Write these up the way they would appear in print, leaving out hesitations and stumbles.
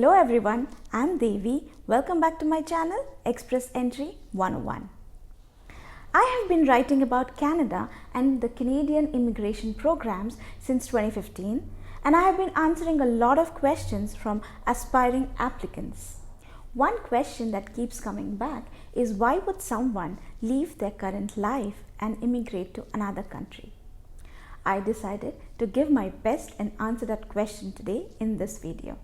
Hello everyone, I'm Devi. Welcome back to my channel, Express Entry 101. I have been writing about Canada and the Canadian immigration programs since 2015, and I have been answering a lot of questions from aspiring applicants. One question that keeps coming back is why would someone leave their current life and immigrate to another country? I decided to give my best and answer that question today in this video.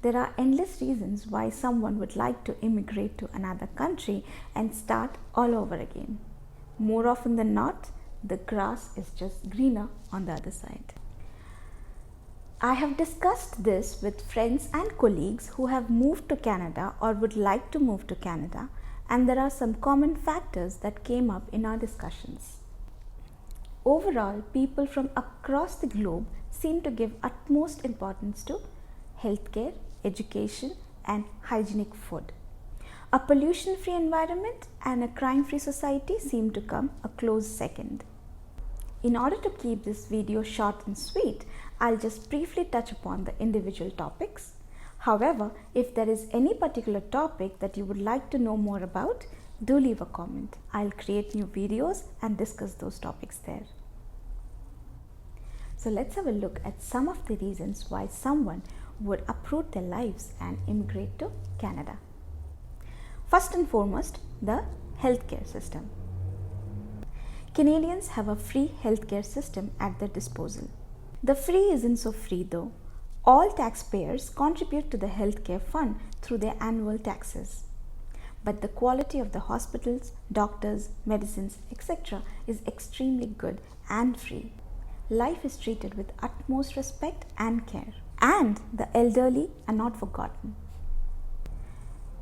There are endless reasons why someone would like to immigrate to another country and start all over again. More often than not, the grass is just greener on the other side. I have discussed this with friends and colleagues who have moved to Canada or would like to move to Canada, and there are some common factors that came up in our discussions. Overall, people from across the globe seem to give utmost importance to healthcare, education, and hygienic food. A pollution-free environment and a crime-free society seem to come a close second. In order to keep this video short and sweet, I'll just briefly touch upon the individual topics. However, if there is any particular topic that you would like to know more about, do leave a comment. I'll create new videos and discuss those topics there. So let's have a look at some of the reasons why someone would uproot their lives and immigrate to Canada. First and foremost, the healthcare system. Canadians have a free healthcare system at their disposal. The free isn't so free though. All taxpayers contribute to the healthcare fund through their annual taxes. But the quality of the hospitals, doctors, medicines, etc. is extremely good and free. Life is treated with utmost respect and care. And the elderly are not forgotten.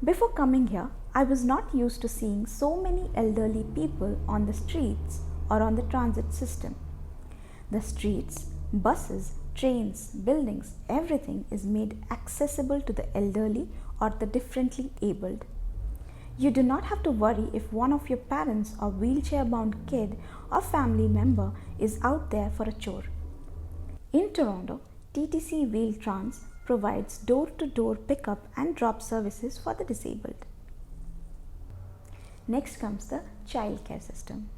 Before coming here, I was not used to seeing so many elderly people on the streets or on the transit system. The streets, buses, trains, buildings, everything is made accessible to the elderly or the differently abled. You do not have to worry if one of your parents or wheelchair-bound kid or family member is out there for a chore. In Toronto, TTC Wheeltrans provides door-to-door pickup and drop services for the disabled. Next comes the childcare system.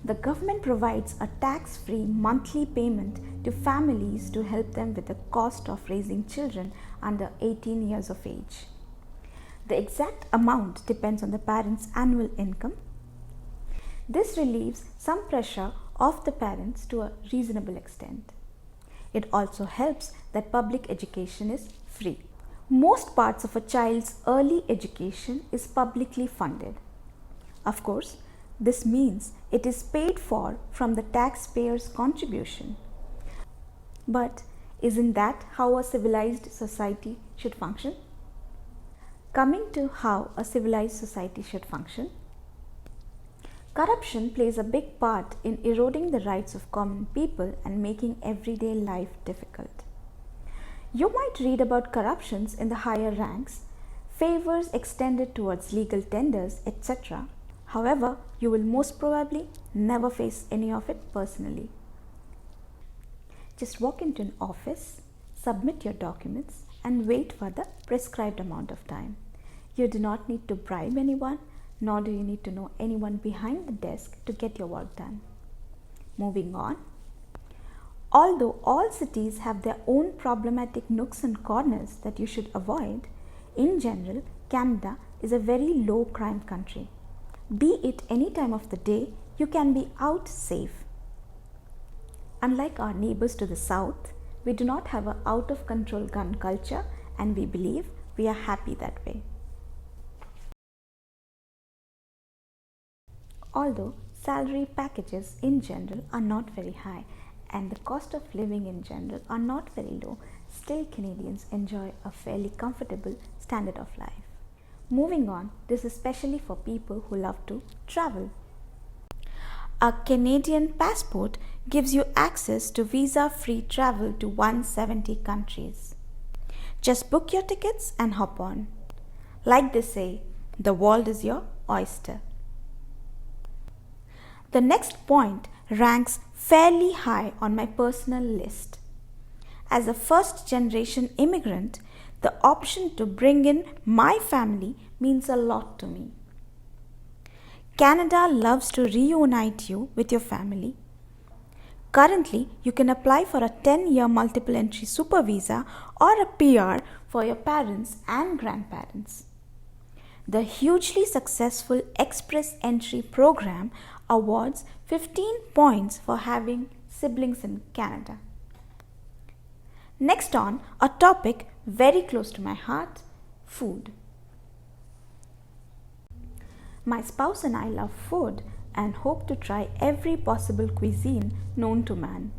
The government provides a tax-free monthly payment to families to help them with the cost of raising children under 18 years of age. The exact amount depends on the parents' annual income. This relieves some pressure off the parents to a reasonable extent. It also helps that public education is free. Most parts of a child's early education is publicly funded. Of course, this means it is paid for from the taxpayer's contribution. But isn't that how a civilized society should function? Coming to how a civilized society should function, corruption plays a big part in eroding the rights of common people and making everyday life difficult. You might read about corruptions in the higher ranks, favors extended towards legal tenders, etc. However, you will most probably never face any of it personally. Just walk into an office, submit your documents, and wait for the prescribed amount of time. You do not need to bribe anyone, nor do you need to know anyone behind the desk to get your work done. Moving on. Although all cities have their own problematic nooks and corners that you should avoid, in general, Canada is a very low crime country. Be it any time of the day, you can be out safe. Unlike our neighbors to the south, we do not have an out-of-control gun culture, and we believe we are happy that way. Although salary packages in general are not very high and the cost of living in general are not very low, still Canadians enjoy a fairly comfortable standard of life. Moving on, this is especially for people who love to travel. A Canadian passport gives you access to visa-free travel to 170 countries. Just book your tickets and hop on. Like they say, the world is your oyster. The next point ranks fairly high on my personal list. As a first-generation immigrant, the option to bring in my family means a lot to me. Canada loves to reunite you with your family. Currently, you can apply for a 10-year multiple entry Supervisa or a PR for your parents and grandparents. The hugely successful Express Entry program awards 15 points for having siblings in Canada. Next on, a topic very close to my heart, food. My spouse and I love food and hope to try every possible cuisine known to man.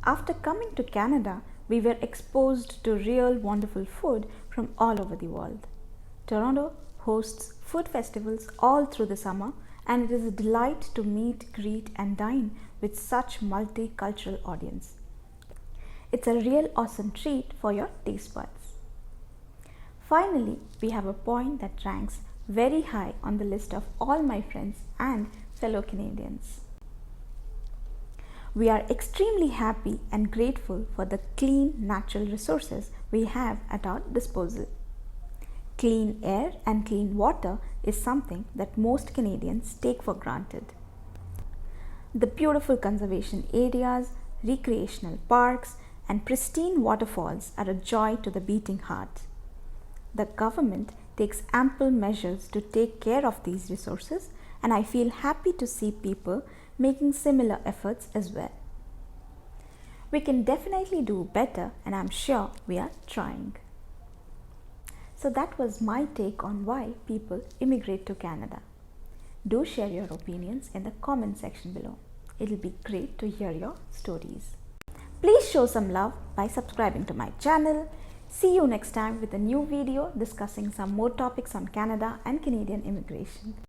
After coming to Canada, we were exposed to real wonderful food from all over the world. Toronto hosts food festivals all through the summer, and it is a delight to meet, greet and dine with such multicultural audience. It's a real awesome treat for your taste buds. Finally, we have a point that ranks very high on the list of all my friends and fellow Canadians. We are extremely happy and grateful for the clean natural resources we have at our disposal. Clean air and clean water is something that most Canadians take for granted. The beautiful conservation areas, recreational parks, and pristine waterfalls are a joy to the beating heart. The government takes ample measures to take care of these resources, and I feel happy to see people making similar efforts as well. We can definitely do better, and I'm sure we are trying. So that was my take on why people immigrate to Canada. Do share your opinions in the comment section below. It'll be great to hear your stories. Please show some love by subscribing to my channel. See you next time with a new video discussing some more topics on Canada and Canadian immigration.